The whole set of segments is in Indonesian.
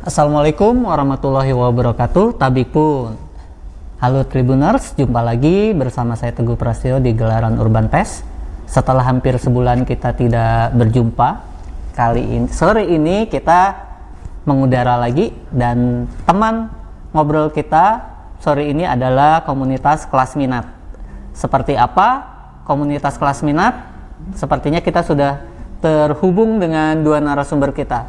Assalamualaikum warahmatullahi wabarakatuh. Tabik pun. Halo Tribuners, jumpa lagi bersama saya Teguh Prasetyo di gelaran Urban Fest. Setelah hampir sebulan kita tidak berjumpa, sore ini kita mengudara lagi dan teman ngobrol kita sore ini adalah komunitas kelas minat. Seperti apa komunitas kelas minat? Sepertinya kita sudah terhubung dengan dua narasumber kita.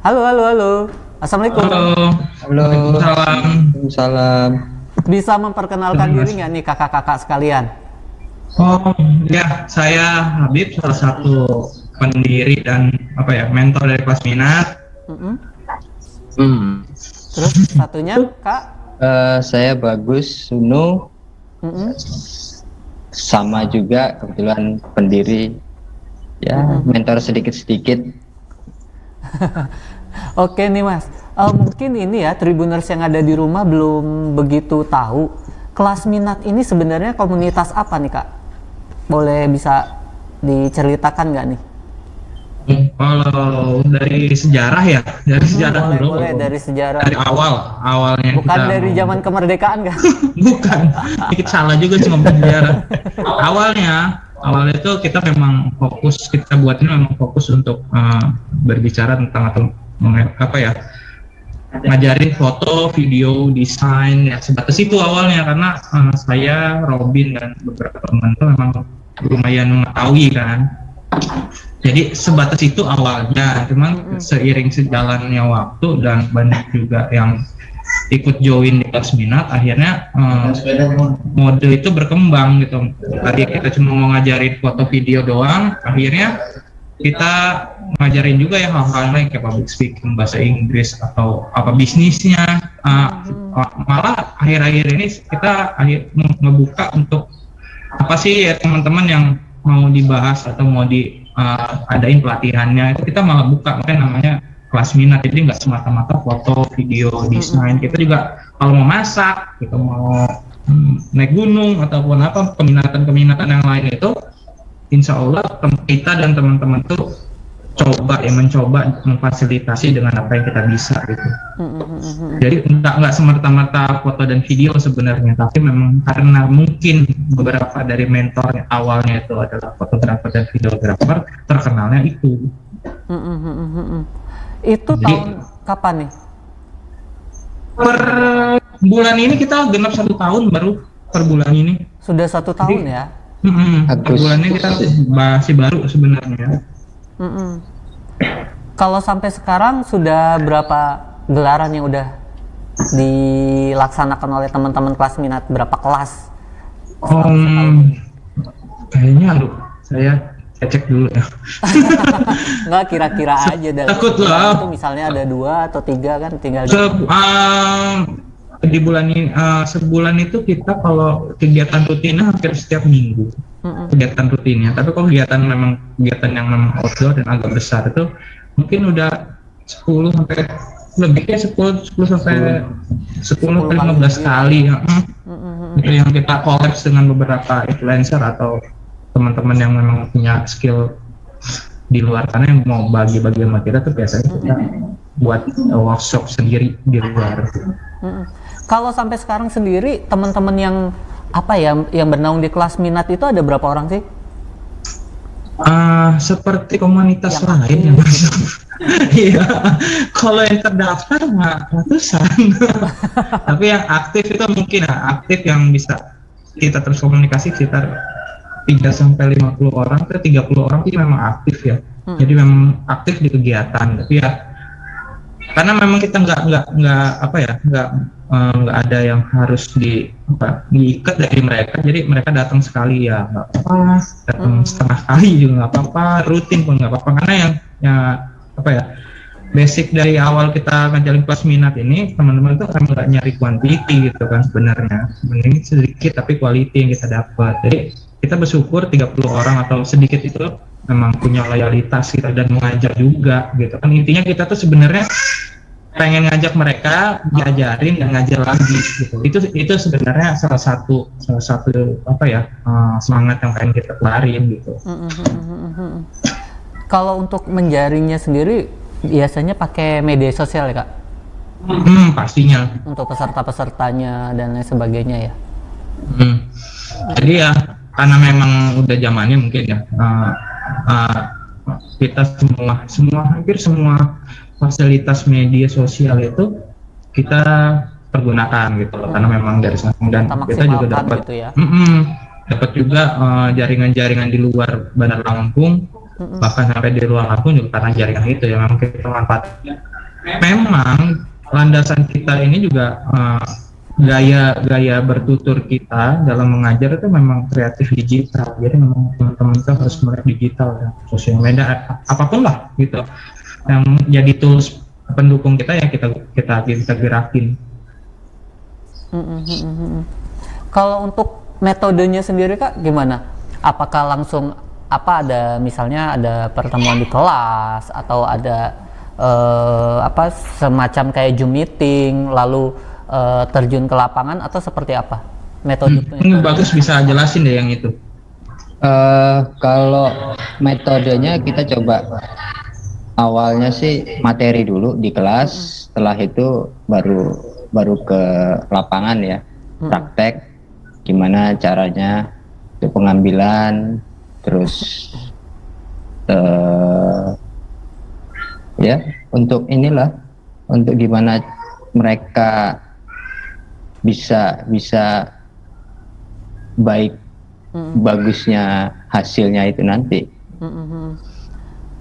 Halo. Assalamualaikum. Halo. Waalaikumsalam. Bisa memperkenalkan diri nggak nih kakak-kakak sekalian? Oh ya, saya Habib, salah satu pendiri dan mentor dari kelas minat. Terus satunya Kak? Saya Bagus Sunu. Sama juga kebetulan pendiri. Ya, mentor sedikit-sedikit. Oke nih Mas, mungkin ini ya Tribuners yang ada di rumah belum begitu tahu kelas minat ini sebenarnya komunitas apa nih Kak? Boleh bisa diceritakan nggak nih? Kalau dari sejarah ya, dari sejarah dulu. Boleh dari sejarah. Dari awalnya. Bukan dari zaman kemerdekaan nggak? Bukan, dikit salah juga sih ngomong sejarah. Awalnya itu kita memang kita buatnya memang fokus untuk berbicara tentang ngajarin foto, video, desain ya sebatas itu awalnya karena saya, Robin dan beberapa teman itu memang lumayan mengetahui kan. Jadi sebatas itu awalnya, cuman seiring sejalannya waktu dan banyak juga yang ikut join di kelas minat, akhirnya mode itu berkembang gitu. Tadi kita cuma mau ngajarin foto video doang, akhirnya kita ngajarin juga ya hal-hal lain kayak public speaking, bahasa Inggris atau apa bisnisnya. Malah akhir-akhir ini kita ngebuka untuk apa sih ya teman-teman yang mau dibahas atau mau adain pelatihannya, itu kita malah buka, makanya namanya kelas minat. Jadi nggak semata-mata foto, video, desain. Kita juga kalau mau masak, kita mau naik gunung ataupun apa peminatan yang lain itu, insya Allah kita dan teman-teman tuh mencoba memfasilitasi dengan apa yang kita bisa gitu. Jadi nggak semata-mata foto dan video sebenarnya, tapi memang karena mungkin beberapa dari mentornya awalnya itu adalah fotografer dan videografer, terkenalnya itu. Itu Jadi, tahun kapan nih? Per bulan ini kita genap 1 tahun baru per bulan ini. Sudah 1 tahun ya? Per bulan ini kita masih baru sebenarnya. Kalau sampai sekarang sudah berapa gelaran yang udah dilaksanakan oleh teman-teman kelas minat? Berapa kelas? Kayaknya saya cek dulu ya. Nggak, kira-kira aja dalam Takut lah. itu misalnya ada 2 atau 3 kan tinggal di bulan ini sebulan itu kita kalau kegiatan rutinnya hampir setiap minggu. Kegiatan rutinnya, tapi kalau kegiatan yang memang outdoor dan agak besar itu mungkin udah 10 sampai lebihnya 10 sampai 15 kali ya. Itu yang kita kolaps dengan beberapa influencer atau teman-teman yang memang punya skill di luar sana yang mau bagi-bagi sama kita tuh biasanya kita buat workshop sendiri di luar. Kalau sampai sekarang sendiri teman-teman yang bernaung di kelas minat itu ada berapa orang sih? Seperti komunitas lain yang masuk. Iya, kalau yang terdaftar nggak ratusan. Tapi yang aktif itu mungkin aktif yang bisa kita terus komunikasi sekitar 3-50 orang ke 30 orang itu memang aktif ya. Jadi memang aktif di kegiatan, tapi ya karena memang kita nggak ada yang harus diikat dari mereka, jadi mereka datang sekali ya nggak apa-apa, datang setengah kali juga nggak apa-apa, rutin pun nggak apa-apa, karena basic dari awal kita ngajarin kelas minat ini, teman-teman itu kan nggak nyari quantity gitu kan sebenarnya sedikit tapi quality yang kita dapat. Jadi kita bersyukur 30 orang atau sedikit itu memang punya loyalitas kita dan mengajar juga gitu kan. Intinya kita tuh sebenarnya pengen ngajak mereka diajarin dan ngajar lagi gitu. Itu sebenarnya salah satu semangat yang pengen kita kelarin gitu. Kalau untuk menjaringnya sendiri biasanya pakai media sosial ya Kak? Pastinya. untuk peserta-pesertanya dan lain sebagainya ya. Jadi ya karena memang udah zamannya mungkin ya, kita hampir semua fasilitas media sosial itu kita pergunakan gitu loh, karena memang dari sana dan kita juga dapat gitu ya. Dapat juga jaringan-jaringan di luar Bandar Lampung, bahkan sampai di luar Lampung juga karena jaringan itu ya memang kita manfaatkan. Memang landasan kita ini juga gaya bertutur kita dalam mengajar itu memang kreatif digital. Jadi memang teman-teman kita harus melek digital ya, sosial media apapun lah gitu yang jadi tools pendukung kita ya kita gerakin. Kalau untuk metodenya sendiri Kak gimana? Apakah langsung ada misalnya ada pertemuan di kelas atau ada semacam kayak Zoom meeting lalu terjun ke lapangan atau seperti apa metode? Bagus, bisa jelasin deh yang itu. Kalau metodenya kita coba awalnya sih materi dulu di kelas, setelah itu baru ke lapangan ya, praktek gimana caranya itu pengambilan, terus ya untuk gimana mereka bisa baik bagusnya hasilnya itu nanti.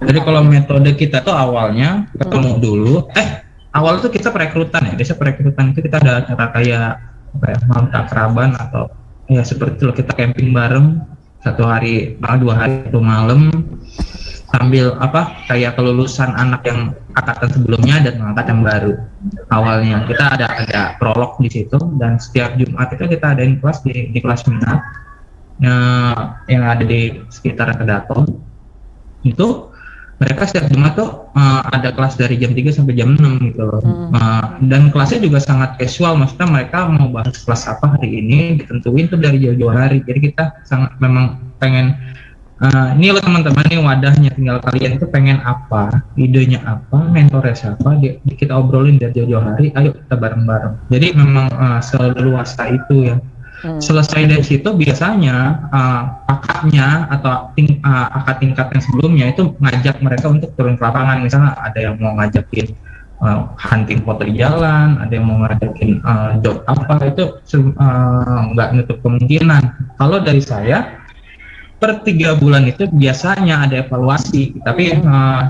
Jadi kalau metode kita tuh awalnya ketemu dulu, awal tuh kita perekrutan ya. Biasa perekrutan itu kita ada acara kayak malam takraban atau ya seperti itu, kita camping bareng 1 hari, 2 hari 1 malam sambil kayak kelulusan anak yang angkatan sebelumnya dan angkatan yang baru. Awalnya kita ada prolog di situ dan setiap Jumat itu kita adain kelas di kelas minat yang ada di sekitar Kedaton. Itu mereka setiap Jumat tuh ada kelas dari jam 3 sampai jam 6 gitu loh. Dan kelasnya juga sangat casual, maksudnya mereka mau bahas kelas apa hari ini ditentuin tuh dari jauh-jauh hari. Jadi kita sangat memang pengen ini loh teman-teman, ini wadahnya, tinggal kalian tuh pengen apa, idenya apa, mentornya siapa, kita obrolin dari jauh-jauh hari, ayo kita bareng-bareng. Jadi memang seleluasa itu ya. Selesai dari situ biasanya kakaknya atau akad tingkat yang sebelumnya itu ngajak mereka untuk turun ke lapangan. Misalnya ada yang mau ngajakin hunting foto di jalan, ada yang mau ngajakin job apa, itu nggak nutup kemungkinan. Kalau dari saya per 3 bulan itu biasanya ada evaluasi, tapi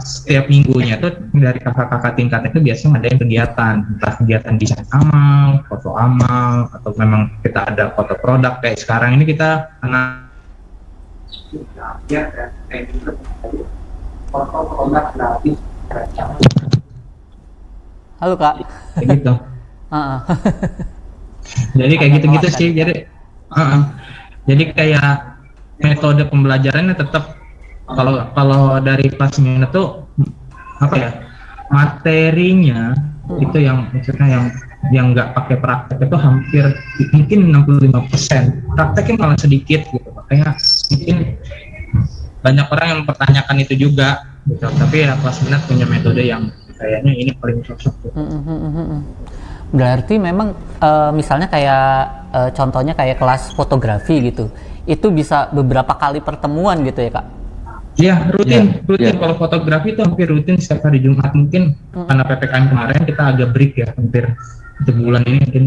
setiap minggunya tuh dari kakak-kakak tingkat itu biasanya ada yang kegiatan, entah kegiatan desain amal, foto amal, atau memang kita ada foto produk. Kayak sekarang ini kita foto produk gratis. Halo Kak. Kayak gitu. Jadi kayak gitu-gitu sih. Jadi kayak metode pembelajarannya tetap kalau dari kelas minat tuh materinya itu yang maksudnya yang nggak pakai praktek itu hampir mungkin 65%, prakteknya malah sedikit gitu. Makanya mungkin banyak orang yang mempertanyakan itu juga gitu. Tapi ya kelas minat punya metode yang kayaknya ini paling cocok gitu. Berarti memang misalnya kayak contohnya kayak kelas fotografi gitu, itu bisa beberapa kali pertemuan gitu ya Kak? Iya, rutin. Kalau fotografi itu hampir rutin setiap hari Jumat. Mungkin karena PPKM kemarin kita agak break ya, hampir 1 bulan ini mungkin.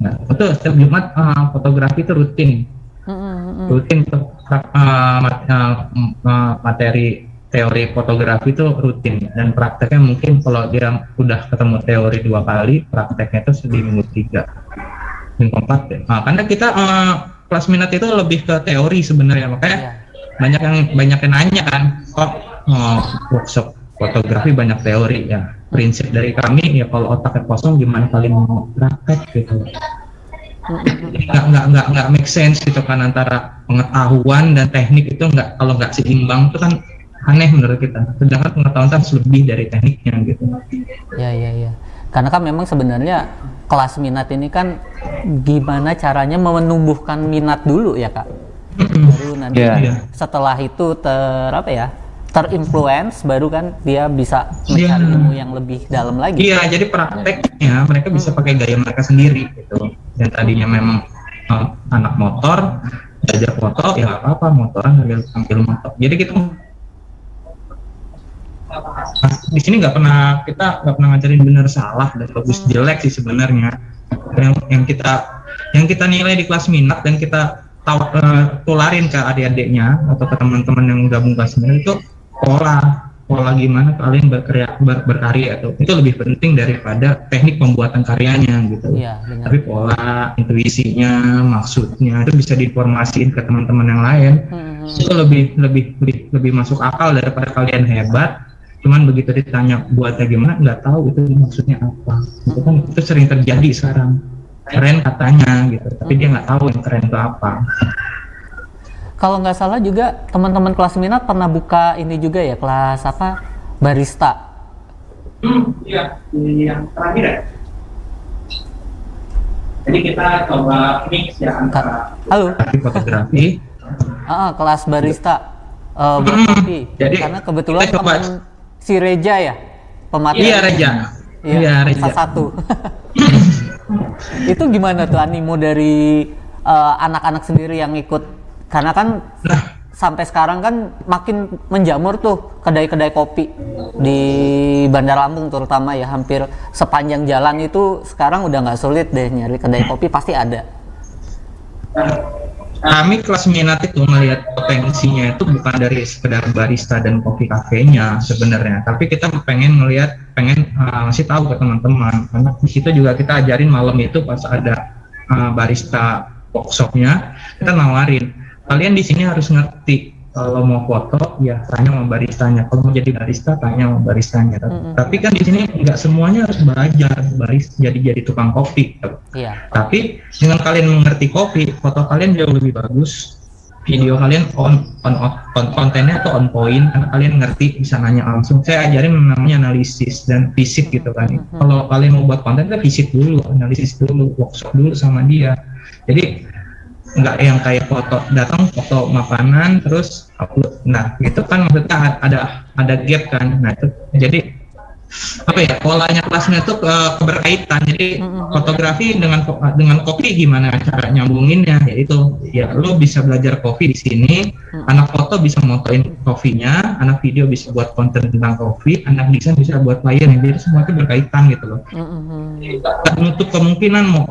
Nah, itu setiap Jumat fotografi itu rutin. Rutin untuk materi teori fotografi itu rutin, dan prakteknya mungkin kalau dia udah ketemu teori 2 kali, prakteknya itu di minggu 3, minggu 4 ya. Karena kita kelas minat itu lebih ke teori sebenarnya, makanya banyak yang nanya kan, workshop fotografi banyak teori ya. Prinsip dari kami ya, kalau otaknya kosong gimana kalian mau praktek gitu. Nggak make sense gitu kan, antara pengetahuan dan teknik itu kalau nggak seimbang itu kan aneh menurut kita. Sedangkan pengetahuan harus lebih dari tekniknya gitu. Ya. Karena kan memang sebenarnya kelas minat ini kan gimana caranya menumbuhkan minat dulu ya Kak. Baru nanti setelah itu terinfluence, baru kan dia bisa mencari ilmu yang lebih dalam lagi. Iya, jadi prakteknya mereka bisa pakai gaya mereka sendiri gitu. Dan tadinya memang anak motor, belajar foto, ya nggak apa-apa, motoran sambil motor. Jadi kita di sini kita nggak pernah ngajarin benar salah dan bagus jelek sih sebenarnya. Yang kita nilai di kelas minat dan kita tularin ke adik-adiknya atau ke teman-teman yang gabung kelas minat itu pola gimana kalian berkarya itu lebih penting daripada teknik pembuatan karyanya gitu. Iya, benar. Tapi pola, intuisinya, maksudnya itu bisa diinformasiin ke teman-teman yang lain. Itu lebih masuk akal daripada kalian hebat. Cuman begitu ditanya buatnya gimana, nggak tahu itu maksudnya apa. Itu kan itu sering terjadi sekarang. Keren katanya gitu, tapi dia nggak tahu yang keren itu apa. Kalau nggak salah juga teman-teman kelas minat pernah buka ini juga ya, kelas apa, barista. Iya, yang terakhir ya. Jadi kita coba mix ya antara fotografi, kelas barista buat kopi. Jadi karena kebetulan kita coba teman si Reja ya, pemateri. Iya, Reja. Iya, Reja. satu. Itu gimana tuh animo dari anak-anak sendiri yang ikut? Karena kan sampai sekarang kan makin menjamur tuh kedai-kedai kopi di Bandar Lampung terutama ya, hampir sepanjang jalan itu sekarang udah nggak sulit deh nyari kedai kopi, pasti ada. Kami kelas minat itu melihat potensinya itu bukan dari sekedar barista dan kopi kafenya sebenarnya, tapi kita pengen ngasih tahu ke teman-teman, karena di situ juga kita ajarin malam itu pas ada barista workshopnya, kita nawarin kalian di sini harus ngerti kalau mau foto ya tanya sama baristanya, kalau mau jadi barista tanya sama baristanya. Tapi kan di sini nggak semuanya harus belajar jadi tukang kopi. Iya. Tapi dengan kalian mengerti kopi, foto kalian jauh lebih bagus, video kalian kontennya tuh on point, karena kalian ngerti bisa nanya langsung. Saya ajarin namanya analisis dan visit gitu kan. Kalau kalian mau buat konten, kita visit dulu, analisis dulu, workshop dulu sama dia. Jadi nggak yang kayak datang foto makanan terus upload. Nah itu kan maksudnya ada gap kan. Nah itu jadi apa ya, polanya kelasnya itu keberkaitan. Jadi fotografi dengan kopi gimana cara nyambunginnya, yaitu ya lo bisa belajar kopi di sini, anak foto bisa motoin kopinya, anak video bisa buat konten tentang kopi, anak desain bisa buat layar, jadi semua itu berkaitan gitu loh. Tak menutup kemungkinan mau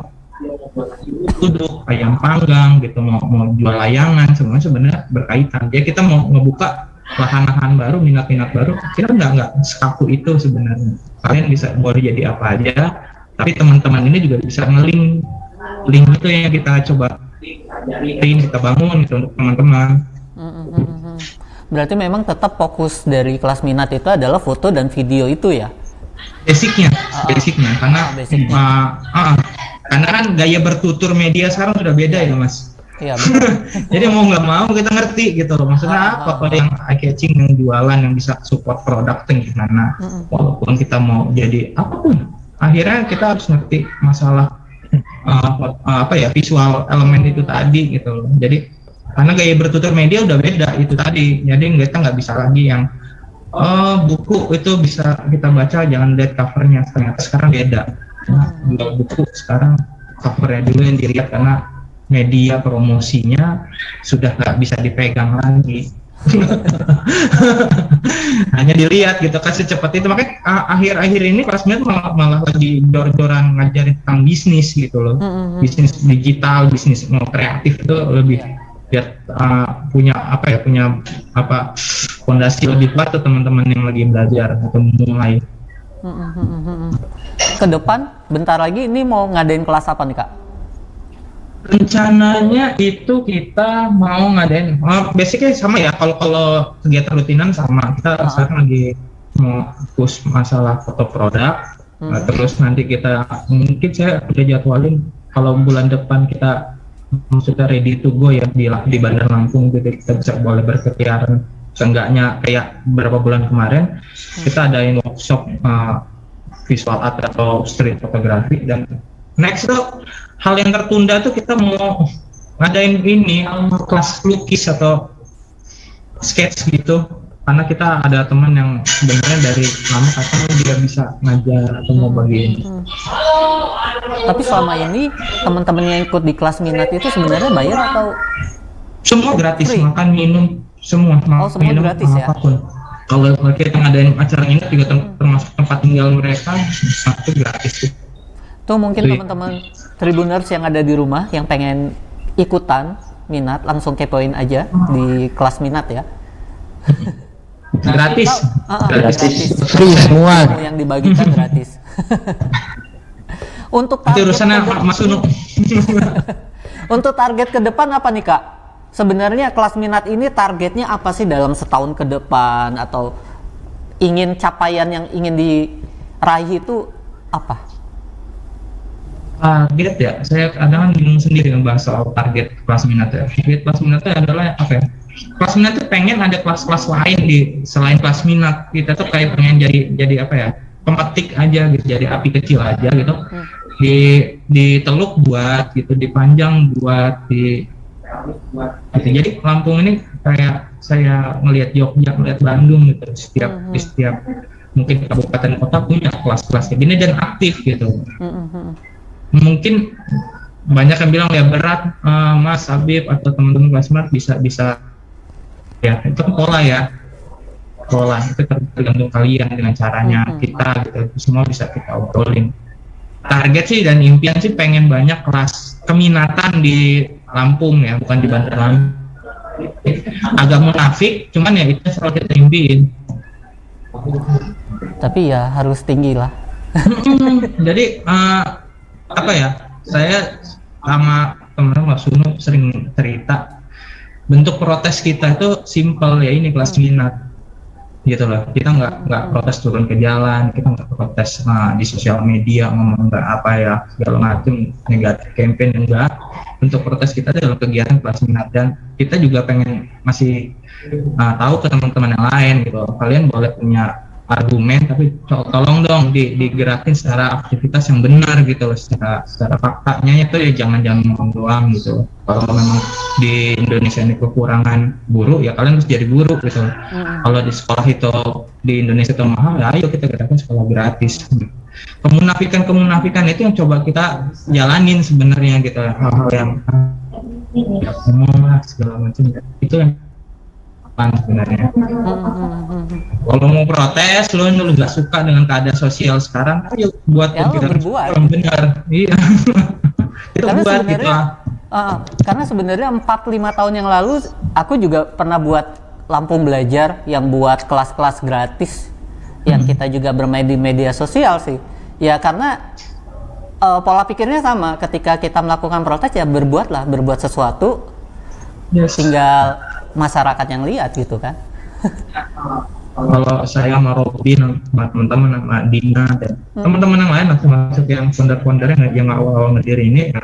duduk ayam panggang gitu, mau jual layangan, semuanya sebenarnya berkaitan. Ya kita mau ngebuka lahan-lahan baru, minat-minat baru, kita nggak sekaku itu sebenarnya. Kalian bisa boleh jadi apa aja, tapi teman-teman ini juga bisa nge-link itu yang kita coba kita bangun gitu untuk teman-teman. Berarti memang tetap fokus dari kelas minat itu adalah foto dan video itu ya? Basicnya, karena kan gaya bertutur media sekarang sudah beda ya mas. Iya betul. Jadi mau nggak mau kita ngerti gitu loh, maksudnya apa kalau yang eye catching, yang jualan, yang bisa support produk gimana. Walaupun kita mau jadi apapun, akhirnya kita harus ngerti masalah visual elemen itu tadi gitu loh. Jadi karena gaya bertutur media udah beda itu tadi, jadi kita nggak bisa lagi yang buku itu bisa kita baca jangan lihat covernya, ternyata sekarang beda. Buku sekarang covernya dulu yang dilihat, karena media promosinya sudah nggak bisa dipegang lagi. Hanya dilihat gitu kan secepat itu. Makanya akhir-akhir ini kelasnya malah lagi jor-joran ngajarin tentang bisnis gitu loh. Bisnis digital, bisnis kreatif itu lebih biar punya fondasi lebih kuat tuh teman-teman yang lagi belajar atau mulai. Ke depan bentar lagi ini mau ngadain kelas apa nih Kak? Rencananya itu kita mau ngadain basicnya sama ya, kalau kegiatan rutinan sama. Kita sekarang lagi mau fokus masalah foto produk, terus nanti kita mungkin saya udah jadwalin kalau bulan depan kita maksudnya ready to go ya di Bandar Lampung, jadi kita bisa boleh berkeliaran. Seenggaknya kayak beberapa bulan kemarin kita adain workshop visual art atau street photography, dan next tuh hal yang tertunda tuh kita mau ngadain ini kelas lukis atau sketch gitu. karena kita ada teman yang sebenarnya dari lama katanya dia bisa ngajar atau mau bagiin. Tapi selama ini teman-teman yang ikut di kelas minat itu sebenarnya bayar atau Semua gratis, free? makan minum semua, Oh, semua minum gratis ya? apapun. Kalau kita ngadain acara ini juga termasuk tempat tinggal mereka, itu gratis tuh. tuh mungkin Free. teman-teman Tribuners yang ada di rumah yang pengen ikutan minat langsung kepoin aja di kelas minat ya. Gratis. Gratis. Free semua. Ilmu yang dibagikan gratis. Untuk Itu target urusannya ke Mas Unu. untuk target ke depan apa nih Kak? Sebenarnya kelas minat ini targetnya apa sih dalam setahun ke depan, atau ingin capaian yang ingin diraih itu apa? Target ya, saya kadang bingung sendiri ngebahas soal target kelas minat ya. Target kelas minat itu adalah apa ya? Kelas minat itu pengen ada kelas-kelas lain di selain kelas minat. Kita tuh kayak pengen jadi apa ya? Pemetik aja gitu, jadi api kecil aja gitu. Di teluk buat gitu, dipanjang buat gitu. Jadi Lampung ini kayak saya ngelihat Jogja, ngelihat Bandung gitu, di setiap mungkin kabupaten kota punya kelas-kelas kayak gini dan aktif gitu. Mungkin banyak yang bilang ya berat, Mas Habib atau teman-teman kelas minat bisa ya, itu kan pola itu tergantung kalian dengan caranya. Kita gitu semua bisa kita obrolin. Target sih dan impian sih pengen banyak kelas keminatan di Lampung ya, bukan di Bandar Lampung. Agak munafik, cuman ya itu selalu kita impiin. Tapi ya harus tinggi lah. Jadi apa ya, saya sama teman-teman Mas Unu sering cerita bentuk protes kita itu simpel ya, ini kelas minat gitu loh. Kita nggak protes turun ke jalan, kita nggak protes di sosial media ngomong nggak apa ya segala macam negatif campaign, enggak. Untuk protes kita dalam kegiatan kelas minat, dan kita juga pengen masih tahu ke teman-teman yang lain gitu, kalian boleh punya argumen tapi tolong dong digerakin secara aktivitas yang benar gitu loh, secara faktanya itu ya jangan ngomong doang gitu. Kalau memang di Indonesia ini kekurangan guru ya kalian harus jadi guru gitu. Kalau di sekolah itu di Indonesia itu mahal ya ayo kita gerakan sekolah gratis. Kemunafikan itu yang coba kita jalanin sebenarnya gitu, hal-hal yang ngomong lah segala macam itu yang sebenarnya. Kalau mau protes, lo nggak suka dengan keadaan sosial sekarang, ayo buat Ya, kegiatan yang benar. Iya. Itu Karena buat sebenarnya, gitu. karena sebenarnya 4-5 tahun yang lalu aku juga pernah buat Lampung Belajar yang buat kelas-kelas gratis yang kita juga bermain di media sosial sih. Ya karena pola pikirnya sama, ketika kita melakukan protes ya berbuat sesuatu, Yes. tinggal masyarakat yang lihat gitu kan. Kalau saya sama Robin, sama teman-teman, sama Dina dan teman-teman yang lain, termasuk yang founder-founder yang awal-awal ngediri ini, ya,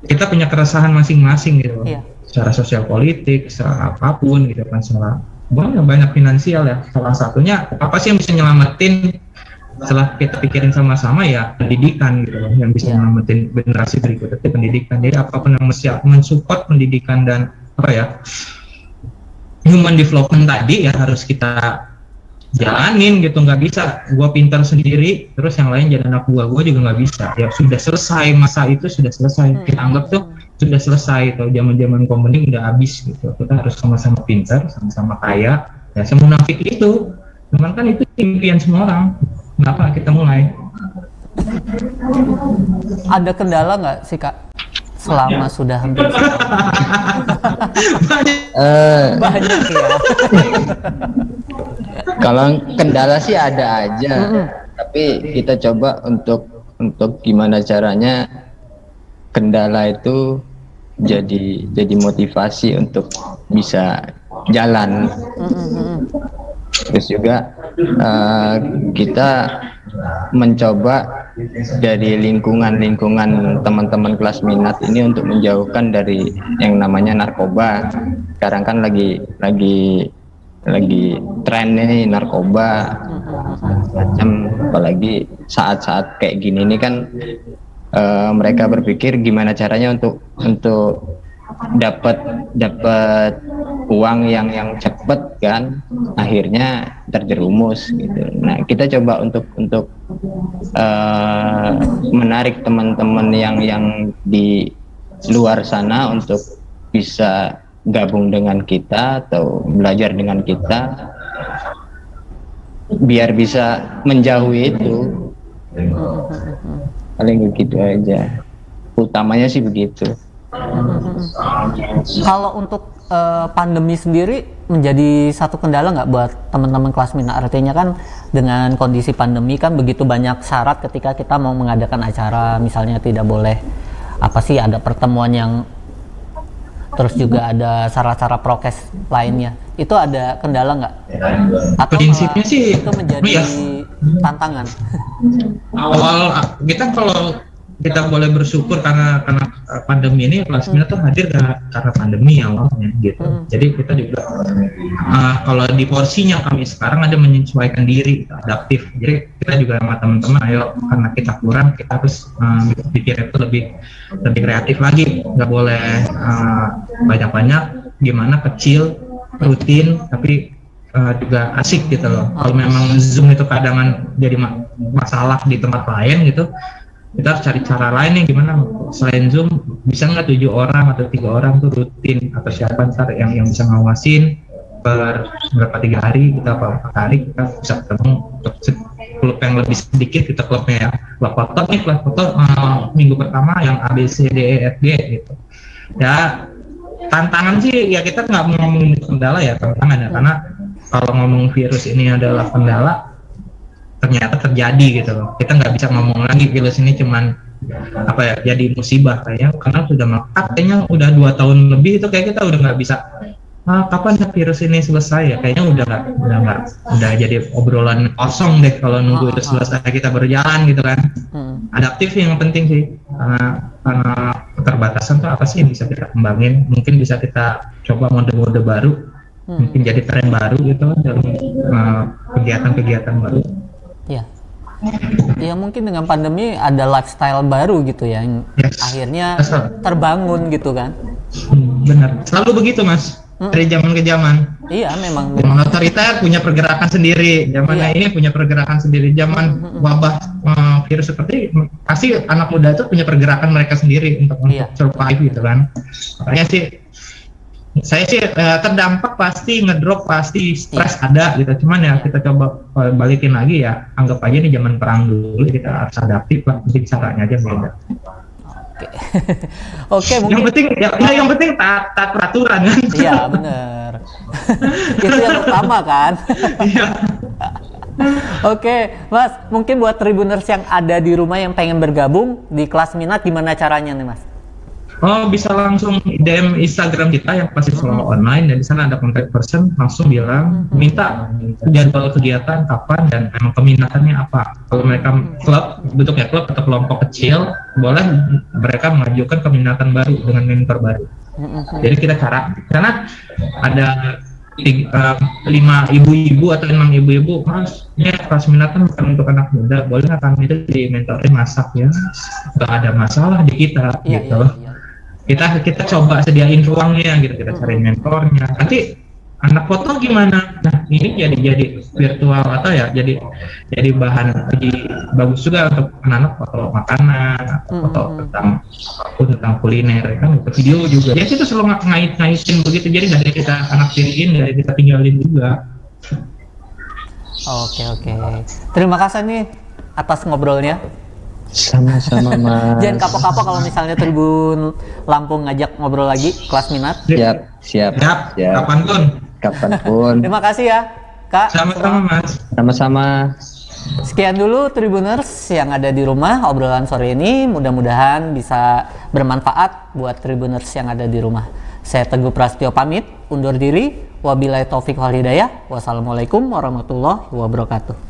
kita punya keresahan masing-masing gitu, secara sosial politik, secara apapun gitu kan, secara banyak finansial ya. Salah satunya apa sih yang bisa nyelamatin? Setelah kita pikirin sama-sama ya pendidikan gitu loh, yang bisa nyelamatin generasi berikutnya itu pendidikan. Jadi apapun yang mesti mensupport pendidikan dan apa ya, human development tadi ya harus kita jalanin gitu. Nggak bisa gua pintar sendiri terus yang lain jadi anak gua juga nggak bisa. Ya sudah selesai, masa itu sudah selesai, kita anggap tuh sudah selesai tuh, zaman komponing udah habis gitu. Kita harus sama-sama pintar, sama-sama kaya ya, semunafik itu. Cuman kan itu impian semua orang, kenapa kita mulai? Ada kendala nggak sih Kak selama sudah hampir banyak ya? Kalau kendala sih ada aja, tapi kita coba untuk gimana caranya kendala itu jadi motivasi untuk bisa jalan. Terus juga kita mencoba dari lingkungan teman-teman kelas minat ini untuk menjauhkan dari yang namanya narkoba. Sekarang kan lagi tren ini narkoba macam, apalagi saat-saat kayak gini ini kan mereka berpikir gimana caranya untuk dapat uang yang cepet kan, akhirnya terjerumus gitu. Nah, kita coba untuk menarik teman-teman yang di luar sana untuk bisa gabung dengan kita atau belajar dengan kita biar bisa menjauhi itu. Paling begitu aja, utamanya sih begitu. Kalau untuk pandemi sendiri menjadi satu kendala nggak buat teman-teman kelas Mina? Artinya kan dengan kondisi pandemi kan begitu banyak syarat ketika kita mau mengadakan acara, misalnya tidak boleh ada pertemuan yang, terus juga ada syarat-syarat prokes lainnya. Itu ada kendala nggak? Atau prinsipnya sih itu menjadi tantangan? Awal kita, kalau kita boleh bersyukur karena pandemi ini, kelas Mina tuh hadir karena pandemi awalnya gitu. Jadi kita juga kalau di porsinya kami sekarang ada menyesuaikan diri, adaptif. Jadi kita juga sama teman-teman, ayo karena kita kurang, kita harus pikir itu lebih kreatif lagi. Nggak boleh banyak-banyak, gimana kecil, rutin, tapi juga asik gitu loh. Kalau memang Zoom itu kadang jadi masalah di tempat lain gitu, kita harus cari cara lain nih, gimana selain Zoom bisa nggak 7 orang atau 3 orang tuh rutin, atau siapa ntar yang bisa ngawasin per berapa 3 hari kita apa 4 hari kita bisa ketemu. Untuk klub yang lebih sedikit kita klubnya ya kelas foto minggu pertama yang A B C D E F G gitu ya. Tantangan sih ya, kita nggak mau ngomongin kendala ya, tantangan ya, karena kalau ngomong virus ini adalah kendala, ternyata terjadi gitu loh. Kita nggak bisa ngomong lagi virus ini cuman jadi musibah kayaknya, karena sudah melekat kayaknya udah 2 tahun lebih itu, kayak kita udah nggak bisa kapan ya virus ini selesai ya, kayaknya udah jadi obrolan kosong deh kalau nunggu itu selesai kita berjalan gitu kan. Adaptif yang penting sih, karena keterbatasan tuh apa sih yang bisa kita kembangin, mungkin bisa kita coba mode-mode baru, mungkin jadi tren baru gitu dalam kegiatan-kegiatan baru. Ya mungkin dengan pandemi ada lifestyle baru gitu ya, yang akhirnya terbangun gitu kan. Benar, selalu begitu Mas. Dari zaman ke zaman. Iya, memang. Zaman otoriter punya pergerakan sendiri, zaman ini punya pergerakan sendiri. Zaman wabah virus seperti ini, pasti anak muda itu punya pergerakan mereka sendiri untuk survive gitu kan. Makanya sih saya sih terdampak, pasti ngedrop, pasti stres ada gitu. Cuman ya kita coba balikin lagi ya, anggap aja nih zaman perang dulu, kita harus adaptif lah, mungkin caranya aja beda. Oke, mungkin yang penting taat peraturan kan. Iya, benar. Itu yang utama kan. Iya. Oke, Mas, mungkin buat Tribuners yang ada di rumah yang pengen bergabung di kelas Minat, gimana caranya nih Mas? Oh, bisa langsung DM Instagram kita yang pasti selalu online, dan di sana ada contact person, langsung bilang minta jadwal kegiatan kapan dan memang keminatannya apa. Kalau mereka klub, bentuknya klub atau kelompok kecil, boleh mereka mengajukan keminatan baru dengan mentor baru. Jadi kita karena ada 5 ibu-ibu atau 6 ibu-ibu, Mas, ini kelas minatan bukan untuk anak muda, boleh nggak kami itu di mentorin masak ya? Nggak ada masalah di kita gitu. Kita coba sediain ruangnya gitu, kita cari mentornya. Nanti anak foto gimana? Nah, ini jadi virtual atau ya jadi bahan lagi bagus juga untuk anak-anak foto makanan, foto tentang kuliner kan, video juga. Ya kita selalu ngaitin begitu, jadi dari kita anak tiriin, dari kita tinggalin juga. Oke. Terima kasih nih atas ngobrolnya. Sama-sama Mas. Jangan kapok-kapok kalau misalnya Tribun Lampung ngajak ngobrol lagi kelas Minat. Siap. Kapanpun. Terima kasih ya Kak. Sama-sama Mas. Sama-sama. Sekian dulu Tribuners yang ada di rumah, obrolan sore ini mudah-mudahan bisa bermanfaat buat Tribuners yang ada di rumah. Saya Teguh Prasetyo pamit undur diri. Wabillahi taufik wal hidayah. Wassalamualaikum warahmatullahi wabarakatuh.